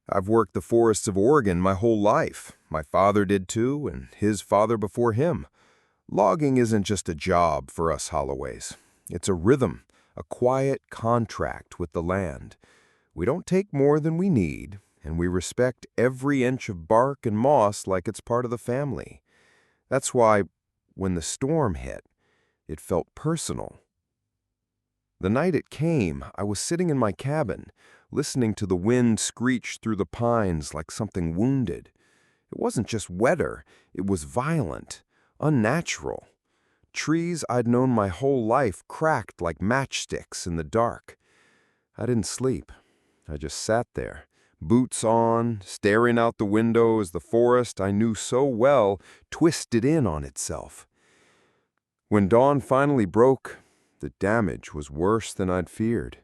I've worked the forests of Oregon my whole life. My father did too, and his father before him. Logging isn't just a job for us Holloways. It's a rhythm, a quiet contract with the land. We don't take more than we need, and we respect every inch of bark and moss like it's part of the family. That's why, when the storm hit, it felt personal. The night it came, I was sitting in my cabin, listening to the wind screech through the pines like something wounded. It wasn't just weather, it was violent, unnatural. Trees I'd known my whole life cracked like matchsticks in the dark. I didn't sleep. I just sat there, boots on, staring out the window as the forest I knew so well twisted in on itself. When dawn finally broke, the damage was worse than I'd feared.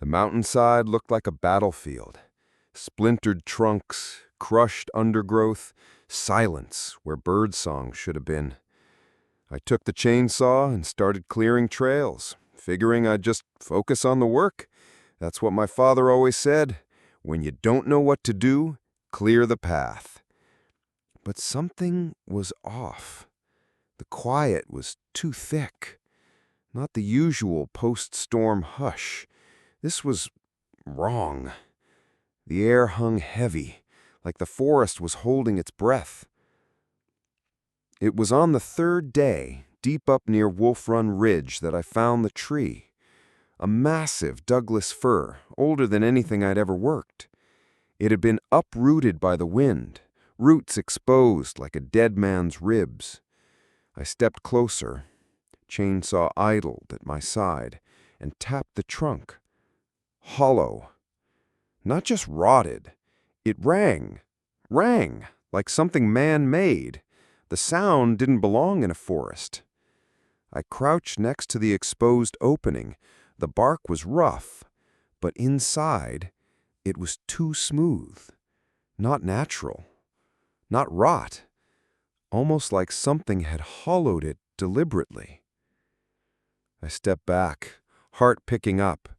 The mountainside looked like a battlefield. Splintered trunks, crushed undergrowth, silence where birdsong should have been. I took the chainsaw and started clearing trails, figuring I'd just focus on the work. That's what my father always said. When you don't know what to do, clear the path. But something was off. The quiet was too thick. Not the usual post-storm hush. This was wrong. The air hung heavy, like the forest was holding its breath. It was on the third day, deep up near Wolf Run Ridge, that I found the tree. A massive Douglas fir, older than anything I'd ever worked. It had been uprooted by the wind, roots exposed like a dead man's ribs. I stepped closer, chainsaw idled at my side, and tapped the trunk. Hollow. Not just rotted. It rang like something man-made. The sound didn't belong in a forest. I crouched next to the exposed opening. The bark was rough, but inside, it was too smooth. Not natural. Not rot. Almost like something had hollowed it deliberately. I stepped back, heart picking up.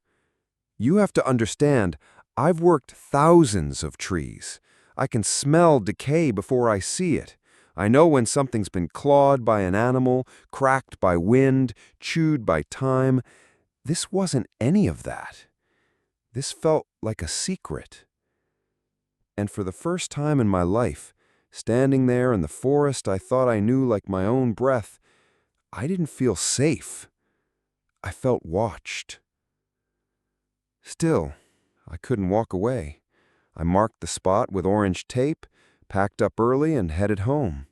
You have to understand, I've worked thousands of trees. I can smell decay before I see it. I know when something's been clawed by an animal, cracked by wind, chewed by time. This wasn't any of that. This felt like a secret. And for the first time in my life, standing there in the forest I thought I knew like my own breath, I didn't feel safe. I felt watched. Still, I couldn't walk away. I marked the spot with orange tape, packed up early, and headed home.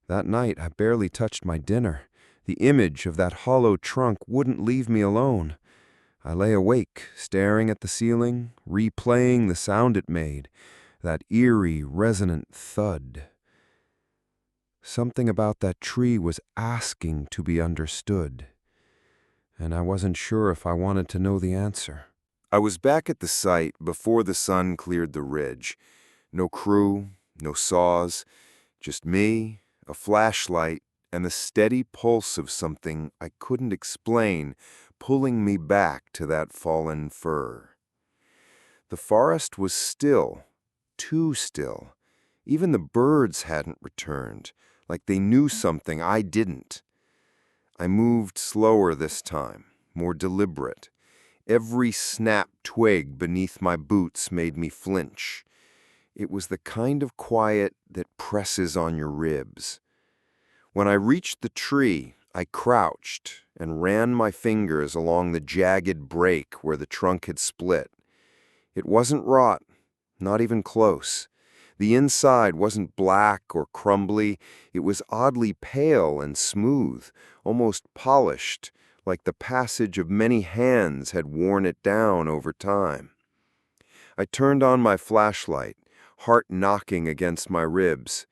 That night, I barely touched my dinner. The image of that hollow trunk wouldn't leave me alone. I lay awake, staring at the ceiling, replaying the sound it made, that eerie, resonant thud. Something about that tree was asking to be understood, and I wasn't sure if I wanted to know the answer. I was back at the site before the sun cleared the ridge. No crew, no saws, just me, a flashlight, and the steady pulse of something I couldn't explain pulling me back to that fallen fir. The forest was still, too still. Even the birds hadn't returned, like they knew something I didn't. I moved slower this time, more deliberate. Every snapped twig beneath my boots made me flinch. It was the kind of quiet that presses on your ribs. When I reached the tree, I crouched and ran my fingers along the jagged break where the trunk had split. It wasn't rot, not even close. The inside wasn't black or crumbly. It was oddly pale and smooth, almost polished, like the passage of many hands had worn it down over time. I turned on my flashlight, heart knocking against my ribs.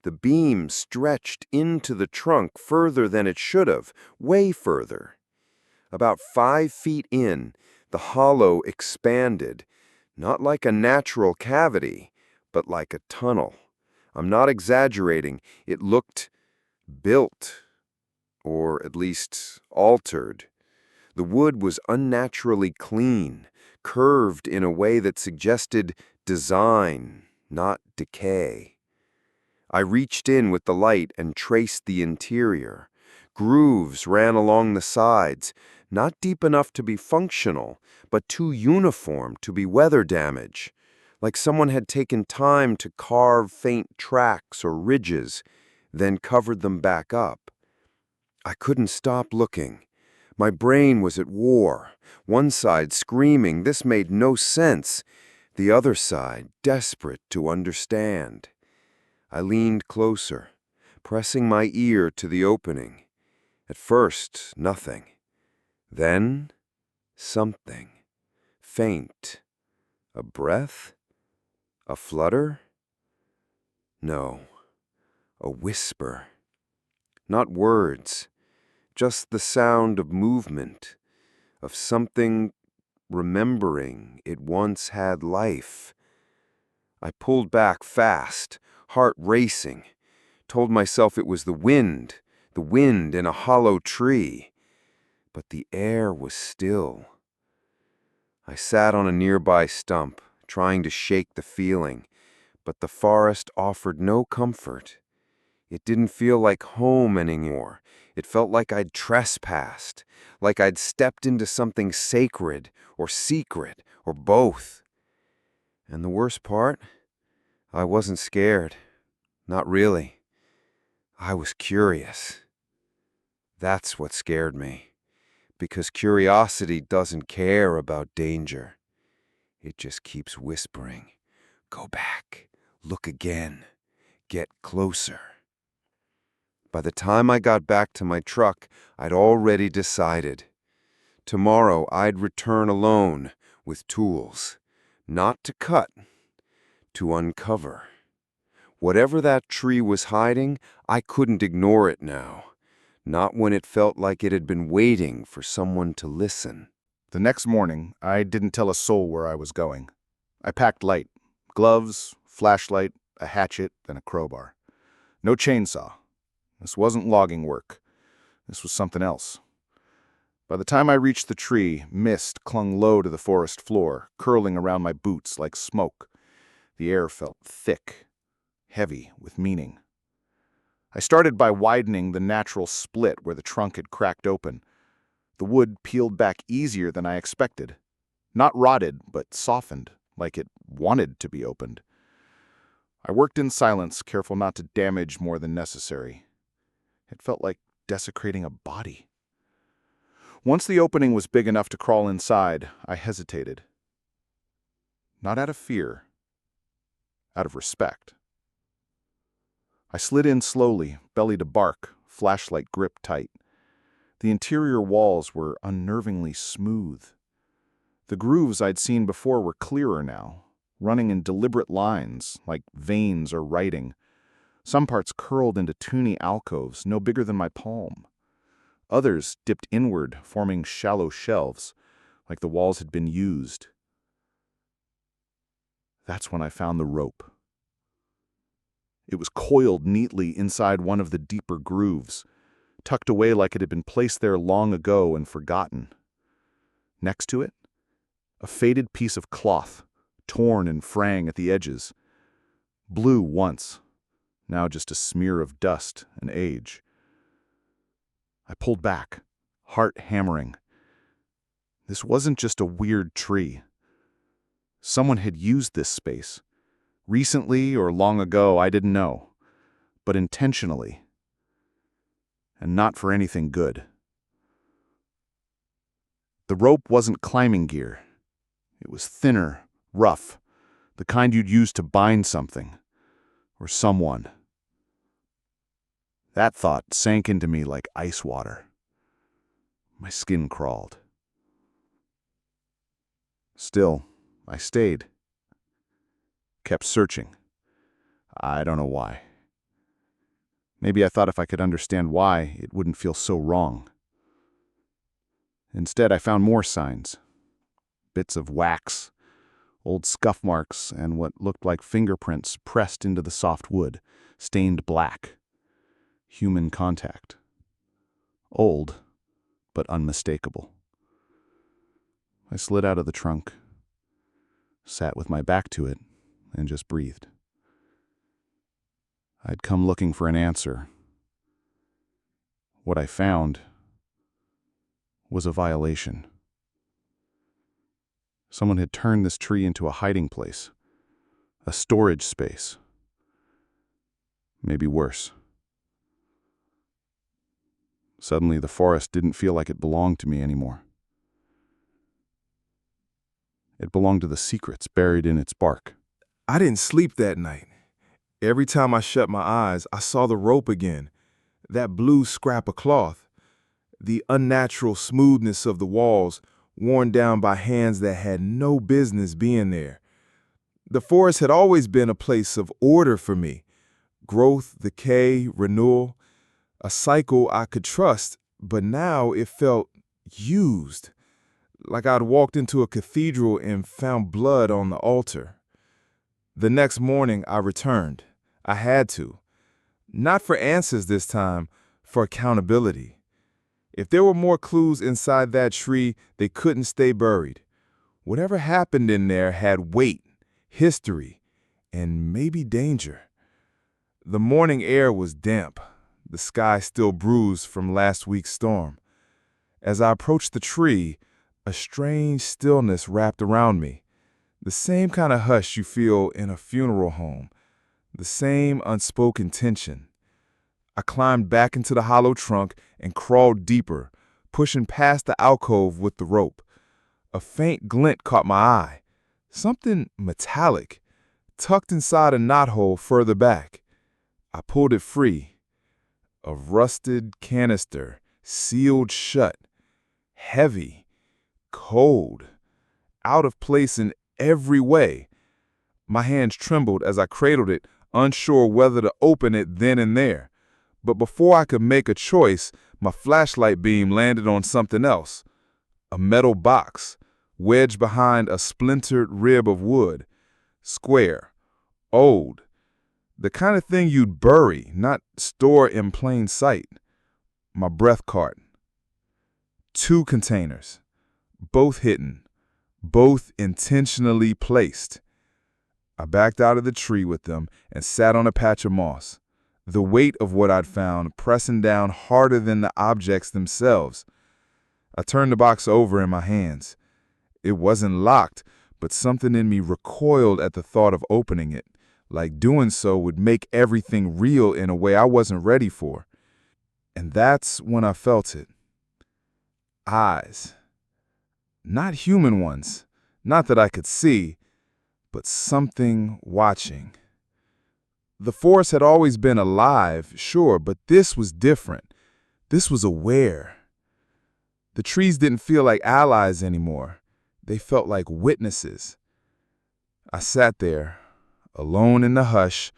The beam stretched into the trunk further than it should have, way further. About 5 feet in, the hollow expanded, not like a natural cavity, but like a tunnel. I'm not exaggerating. It looked built, or at least altered. The wood was unnaturally clean, curved in a way that suggested design, not decay. I reached in with the light and traced the interior. Grooves ran along the sides, not deep enough to be functional, but too uniform to be weather damage, like someone had taken time to carve faint tracks or ridges, then covered them back up. I couldn't stop looking. My brain was at war, one side screaming this made no sense, the other side desperate to understand. I leaned closer, pressing my ear to the opening. At first, nothing. Then, something. Faint. A breath? A flutter? No. A whisper. Not words, just the sound of movement, of something remembering it once had life. I pulled back fast, heart racing, told myself it was the wind in a hollow tree. But the air was still. I sat on a nearby stump, trying to shake the feeling, but the forest offered no comfort. It didn't feel like home anymore. It felt like I'd trespassed, like I'd stepped into something sacred or secret or both. And the worst part? I wasn't scared. Not really. I was curious. That's what scared me, because curiosity doesn't care about danger. It just keeps whispering, "Go back, look again, get closer." By the time I got back to my truck, I'd already decided. Tomorrow I'd return alone with tools, not to cut, to uncover. Whatever that tree was hiding, I couldn't ignore it now. Not when it felt like it had been waiting for someone to listen. The next morning, I didn't tell a soul where I was going. I packed light: gloves, flashlight, a hatchet, and a crowbar. No chainsaw. This wasn't logging work. This was something else. By the time I reached the tree, mist clung low to the forest floor, curling around my boots like smoke. The air felt thick, heavy with meaning. I started by widening the natural split where the trunk had cracked open. The wood peeled back easier than I expected. Not rotted, but softened, like it wanted to be opened. I worked in silence, careful not to damage more than necessary. It felt like desecrating a body. Once the opening was big enough to crawl inside, I hesitated. Not out of fear, out of respect. I slid in slowly, belly to bark, flashlight gripped tight. The interior walls were unnervingly smooth. The grooves I'd seen before were clearer now, running in deliberate lines, like veins or writing. Some parts curled into toony alcoves no bigger than my palm. Others dipped inward, forming shallow shelves, like the walls had been used. That's when I found the rope. It was coiled neatly inside one of the deeper grooves, tucked away like it had been placed there long ago and forgotten. Next to it, a faded piece of cloth, torn and fraying at the edges. Blue once, now just a smear of dust and age. I pulled back, heart hammering. This wasn't just a weird tree. Someone had used this space. Recently or long ago, I didn't know, but intentionally. And not for anything good. The rope wasn't climbing gear. It was thinner, rough, the kind you'd use to bind something, or someone. That thought sank into me like ice water. My skin crawled. Still, I stayed. Kept searching. I don't know why. Maybe I thought if I could understand why, it wouldn't feel so wrong. Instead, I found more signs. Bits of wax, old scuff marks, and what looked like fingerprints pressed into the soft wood, stained black. Human contact. Old, but unmistakable. I slid out of the trunk, sat with my back to it, and just breathed. I'd come looking for an answer. What I found was a violation. Someone had turned this tree into a hiding place, a storage space. Maybe worse. Suddenly, the forest didn't feel like it belonged to me anymore. It belonged to the secrets buried in its bark. I didn't sleep that night. Every time I shut my eyes, I saw the rope again, that blue scrap of cloth, the unnatural smoothness of the walls worn down by hands that had no business being there. The forest had always been a place of order for me. Growth, decay, renewal, a cycle I could trust, but now it felt used, like I'd walked into a cathedral and found blood on the altar. The next morning, I returned. I had to. Not for answers this time, for accountability. If there were more clues inside that tree, they couldn't stay buried. Whatever happened in there had weight, history, and maybe danger. The morning air was damp, the sky still bruised from last week's storm. As I approached the tree, a strange stillness wrapped around me. The same kind of hush you feel in a funeral home. The same unspoken tension. I climbed back into the hollow trunk and crawled deeper, pushing past the alcove with the rope. A faint glint caught my eye. Something metallic, tucked inside a knothole further back. I pulled it free. A rusted canister, sealed shut. Heavy, cold, out of place in every way. My hands trembled as I cradled it, unsure whether to open it then and there. But before I could make a choice, my flashlight beam landed on something else. A metal box, wedged behind a splintered rib of wood. Square, old. The kind of thing you'd bury, not store in plain sight. My breath caught. 2 containers, both hidden, both intentionally placed. I backed out of the tree with them and sat on a patch of moss, the weight of what I'd found pressing down harder than the objects themselves. I turned the box over in my hands. It wasn't locked, but something in me recoiled at the thought of opening it, like doing so would make everything real in a way I wasn't ready for. And that's when I felt it. Eyes. Not human ones, not that I could see, but something watching. The forest had always been alive, sure, but this was different. This was aware. The trees didn't feel like allies anymore. They felt like witnesses. I sat there, alone in the hush,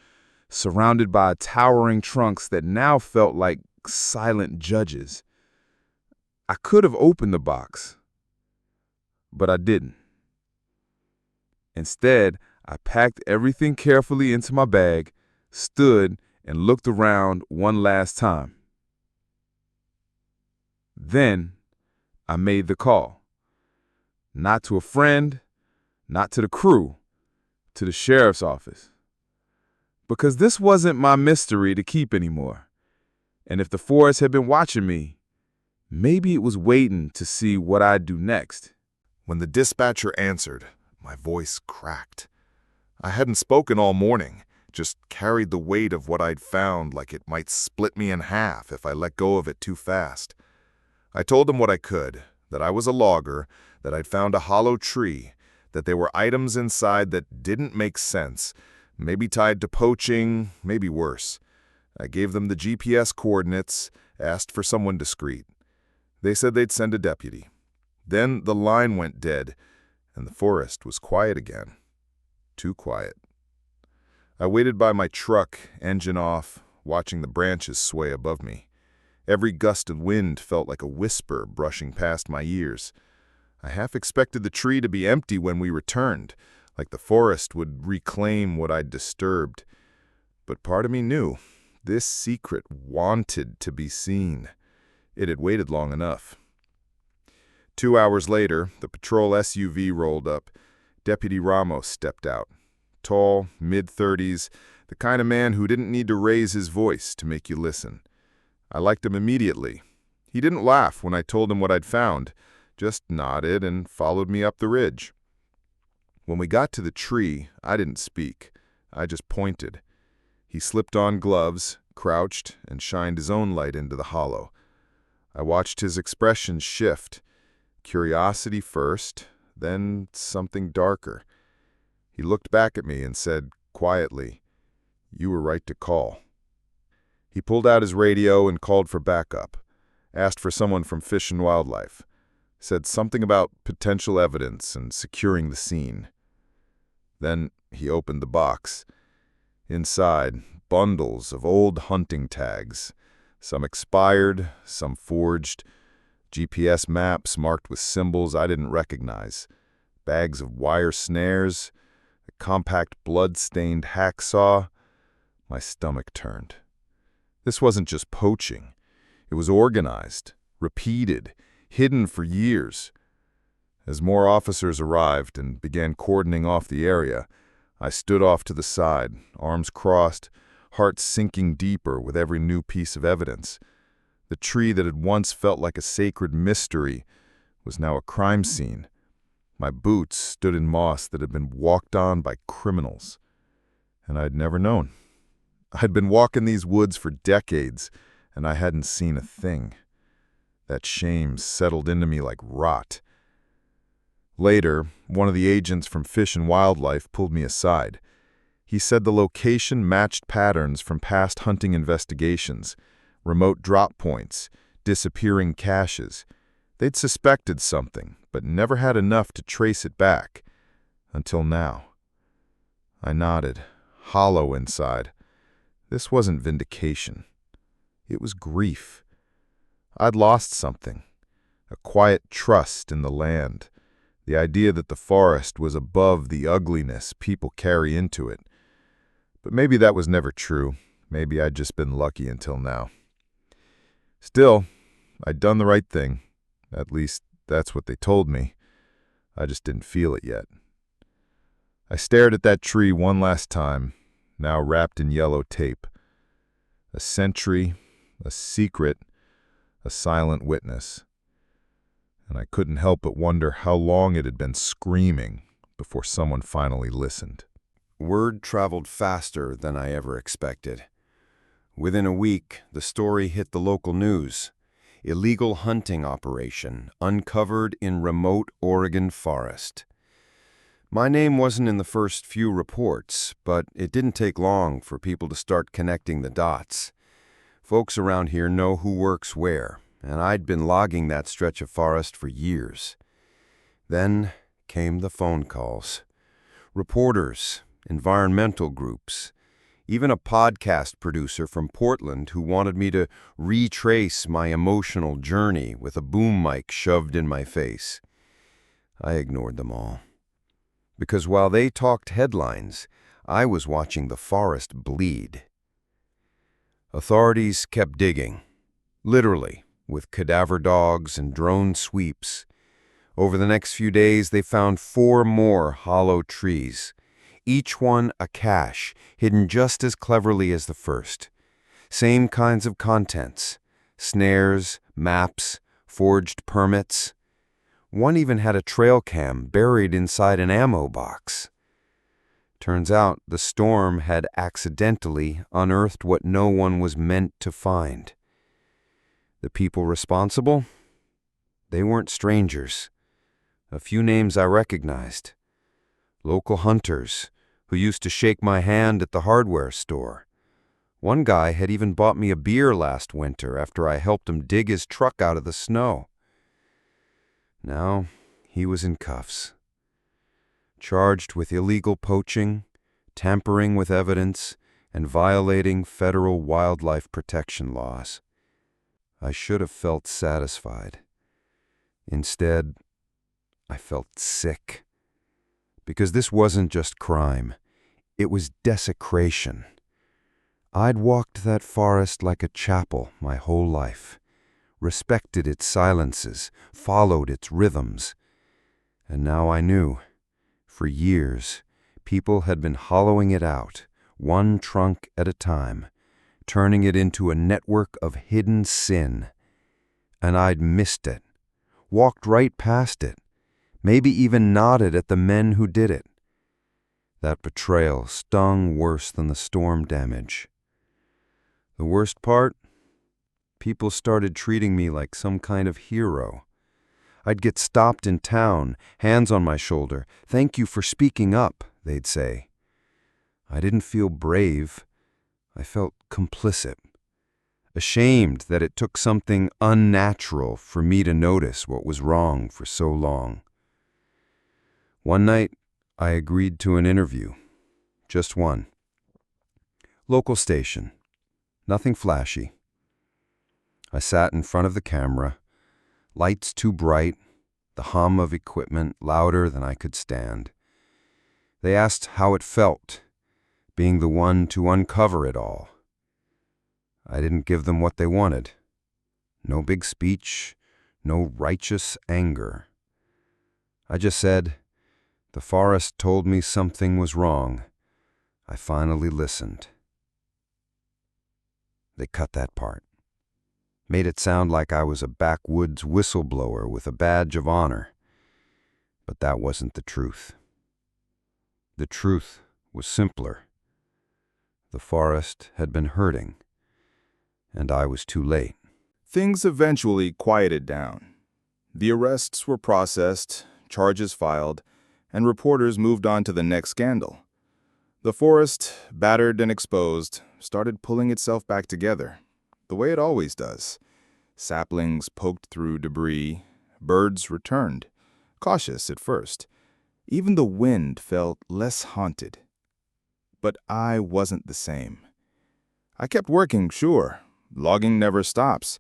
surrounded by towering trunks that now felt like silent judges. I could have opened the box, but I didn't. Instead, I packed everything carefully into my bag, stood, and looked around one last time. Then, I made the call. Not to a friend, not to the crew, to the sheriff's office. Because this wasn't my mystery to keep anymore. And if the forest had been watching me, maybe it was waiting to see what I'd do next. When the dispatcher answered, my voice cracked. I hadn't spoken all morning, just carried the weight of what I'd found like it might split me in half if I let go of it too fast. I told him what I could, that I was a logger, that I'd found a hollow tree, that there were items inside that didn't make sense, maybe tied to poaching, maybe worse. I gave them the GPS coordinates, asked for someone discreet. They said they'd send a deputy. Then the line went dead, and the forest was quiet again. Too quiet. I waited by my truck, engine off, watching the branches sway above me. Every gust of wind felt like a whisper brushing past my ears. I half expected the tree to be empty when we returned, like the forest would reclaim what I'd disturbed. But part of me knew this secret wanted to be seen. It had waited long enough. 2 hours later, the patrol SUV rolled up. Deputy Ramos stepped out. Tall, mid-30s, the kind of man who didn't need to raise his voice to make you listen. I liked him immediately. He didn't laugh when I told him what I'd found, just nodded and followed me up the ridge. When we got to the tree, I didn't speak. I just pointed. He slipped on gloves, crouched, and shined his own light into the hollow. I watched his expression shift. Curiosity first, then something darker. He looked back at me and said quietly, "You were right to call." He pulled out his radio and called for backup, asked for someone from Fish and Wildlife, said something about potential evidence and securing the scene. Then he opened the box. Inside, bundles of old hunting tags, some expired, some forged, GPS maps marked with symbols I didn't recognize, bags of wire snares, a compact blood-stained hacksaw. My stomach turned. This wasn't just poaching. It was organized, repeated, hidden for years. As more officers arrived and began cordoning off the area, I stood off to the side, arms crossed, heart sinking deeper with every new piece of evidence. The tree that had once felt like a sacred mystery was now a crime scene. My boots stood in moss that had been walked on by criminals. And I'd never known. I'd been walking these woods for decades, and I hadn't seen a thing. That shame settled into me like rot. Later, one of the agents from Fish and Wildlife pulled me aside. He said the location matched patterns from past hunting investigations, remote drop points, disappearing caches. They'd suspected something, but never had enough to trace it back. Until now. I nodded, hollow inside. This wasn't vindication. It was grief. I'd lost something. A quiet trust in the land. The idea that the forest was above the ugliness people carry into it. But maybe that was never true. Maybe I'd just been lucky until now. Still, I'd done the right thing. At least, that's what they told me. I just didn't feel it yet. I stared at that tree one last time, now wrapped in yellow tape. A sentry, a secret, a silent witness. And I couldn't help but wonder how long it had been screaming before someone finally listened. Word traveled faster than I ever expected. Within a week, the story hit the local news. Illegal hunting operation uncovered in remote Oregon forest. My name wasn't in the first few reports, but it didn't take long for people to start connecting the dots. Folks around here know who works where, and I'd been logging that stretch of forest for years. Then came the phone calls. Reporters, environmental groups, even a podcast producer from Portland who wanted me to retrace my emotional journey with a boom mic shoved in my face. I ignored them all. Because while they talked headlines, I was watching the forest bleed. Authorities kept digging, literally, with cadaver dogs and drone sweeps. Over the next few days, they found 4 more hollow trees, each one a cache, hidden just as cleverly as the first. Same kinds of contents, snares, maps, forged permits. One even had a trail cam buried inside an ammo box. Turns out the storm had accidentally unearthed what no one was meant to find. The people responsible? They weren't strangers. A few names I recognized. Local hunters who used to shake my hand at the hardware store. One guy had even bought me a beer last winter after I helped him dig his truck out of the snow. Now he was in cuffs, charged with illegal poaching, tampering with evidence, and violating federal wildlife protection laws. I should have felt satisfied. Instead, I felt sick. Because this wasn't just crime, it was desecration. I'd walked that forest like a chapel my whole life, respected its silences, followed its rhythms. And now I knew, For years, people had been hollowing it out, one trunk at a time, turning it into a network of hidden sin. And I'd missed it, walked right past it, maybe even nodded at the men who did it. That betrayal stung worse than the storm damage. The worst part? People started treating me like some kind of hero. I'd get stopped in town, hands on my shoulder. "Thank you for speaking up," they'd say. I didn't feel brave. I felt complicit, ashamed that it took something unnatural for me to notice what was wrong for so long. One night, I agreed to an interview. Just one. Local station. Nothing flashy. I sat in front of the camera, lights too bright, the hum of equipment louder than I could stand. They asked how it felt, being the one to uncover it all. I didn't give them what they wanted. No big speech, no righteous anger. I just said, "The forest told me something was wrong. I finally listened." They cut that part. Made it sound like I was a backwoods whistleblower with a badge of honor. But that wasn't the truth. The truth was simpler. The forest had been hurting, and I was too late. Things eventually quieted down. The arrests were processed, charges filed, and reporters moved on to the next scandal. The forest, battered and exposed, started pulling itself back together, the way it always does. Saplings poked through debris, birds returned, cautious at first. Even the wind felt less haunted. But I wasn't the same. I kept working, sure. Logging never stops.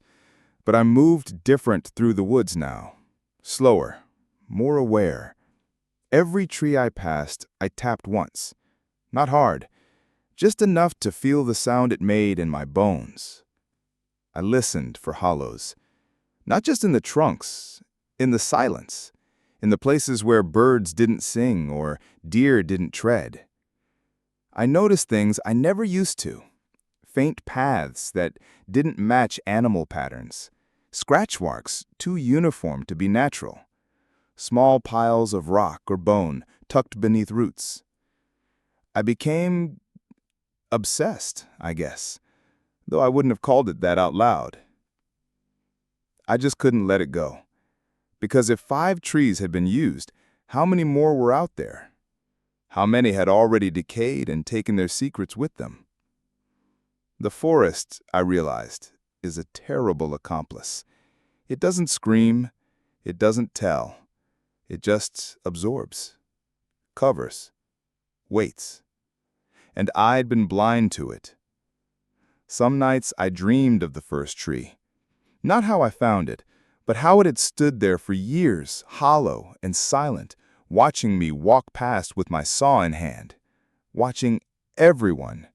But I moved different through the woods now. Slower, more aware. Every tree I passed, I tapped once. Not hard, just enough to feel the sound it made in my bones. I listened for hollows. Not just in the trunks, in the silence, in the places where birds didn't sing or deer didn't tread. I noticed things I never used to. Faint paths that didn't match animal patterns. Scratch marks too uniform to be natural. Small piles of rock or bone tucked beneath roots. I became obsessed, I guess, though I wouldn't have called it that out loud. I just couldn't let it go. Because if 5 trees had been used, how many more were out there? How many had already decayed and taken their secrets with them? The forest, I realized, is a terrible accomplice. It doesn't scream, it doesn't tell. It just absorbs, covers, waits. And I'd been blind to it. Some nights I dreamed of the first tree. Not how I found it, but how it had stood there for years, hollow and silent, watching me walk past with my saw in hand, watching everyone.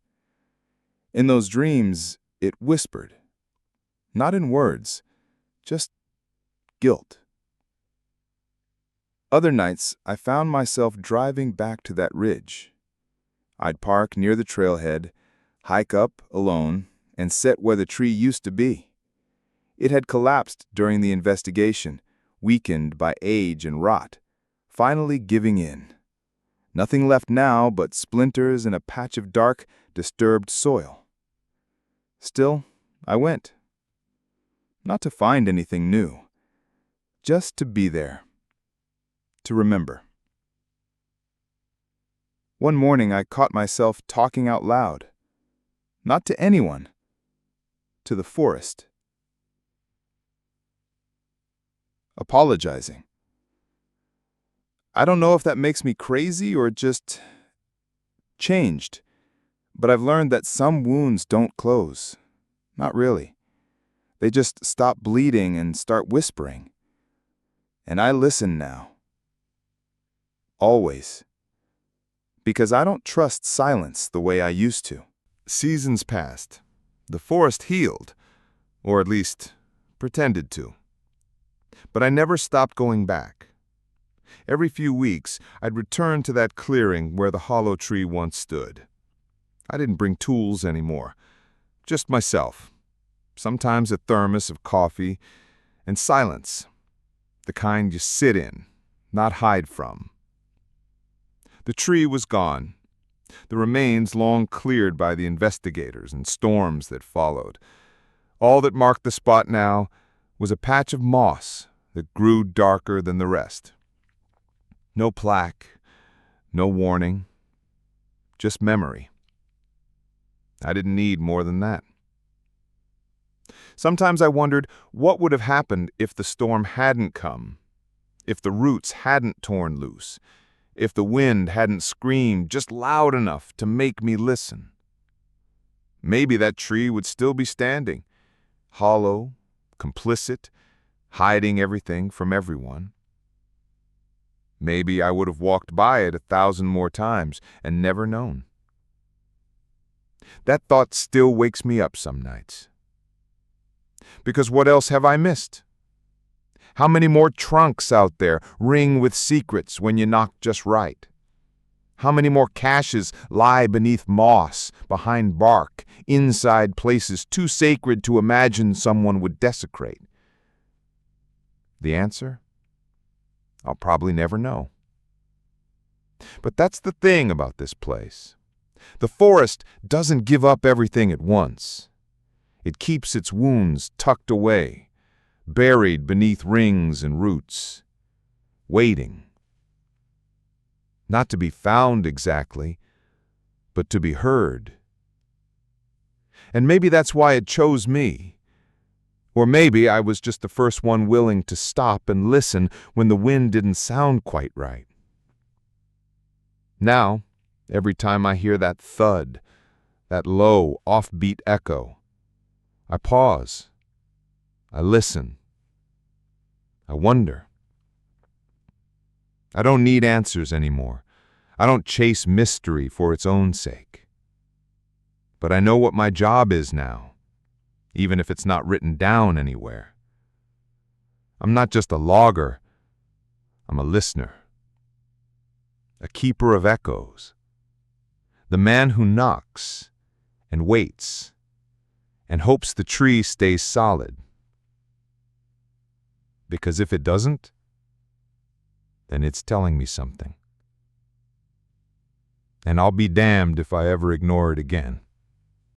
In those dreams, it whispered. Not in words, just guilt. Other nights, I found myself driving back to that ridge. I'd park near the trailhead, hike up alone, and sit where the tree used to be. It had collapsed during the investigation, weakened by age and rot, finally giving in. Nothing left now but splinters and a patch of dark, disturbed soil. Still, I went. Not to find anything new, just to be there, to remember. One morning I caught myself talking out loud. Not to anyone, to the forest. Apologizing. I don't know if that makes me crazy or just changed, but I've learned that some wounds don't close. Not really. They just stop bleeding and start whispering. And I listen now. Always. Because I don't trust silence the way I used to. Seasons passed. The forest healed, or at least pretended to. But I never stopped going back. Every few weeks, I'd return to that clearing where the hollow tree once stood. I didn't bring tools anymore, just myself. Sometimes a thermos of coffee, and silence, the kind you sit in, not hide from. The tree was gone, the remains long cleared by the investigators and storms that followed. All that marked the spot now was a patch of moss that grew darker than the rest. No plaque, no warning, just memory. I didn't need more than that. Sometimes I wondered what would have happened if the storm hadn't come, if the roots hadn't torn loose, if the wind hadn't screamed just loud enough to make me listen. Maybe that tree would still be standing, hollow, complicit, hiding everything from everyone. Maybe I would have walked by it 1,000 more times and never known. That thought still wakes me up some nights. Because what else have I missed? How many more trunks out there ring with secrets when you knock just right? How many more caches lie beneath moss, behind bark, inside places too sacred to imagine someone would desecrate? The answer? I'll probably never know. But that's the thing about this place. The forest doesn't give up everything at once. It keeps its wounds tucked away, buried beneath rings and roots, waiting. Not to be found exactly, but to be heard. And maybe that's why it chose me. Or maybe I was just the first one willing to stop and listen when the wind didn't sound quite right. Now, every time I hear that thud, that low, offbeat echo, I pause. I listen. I wonder. I don't need answers anymore. I don't chase mystery for its own sake. But I know what my job is now, even if it's not written down anywhere. I'm not just a logger. I'm a listener. A keeper of echoes. The man who knocks and waits and hopes the tree stays solid. Because if it doesn't, then it's telling me something. And I'll be damned if I ever ignore it again.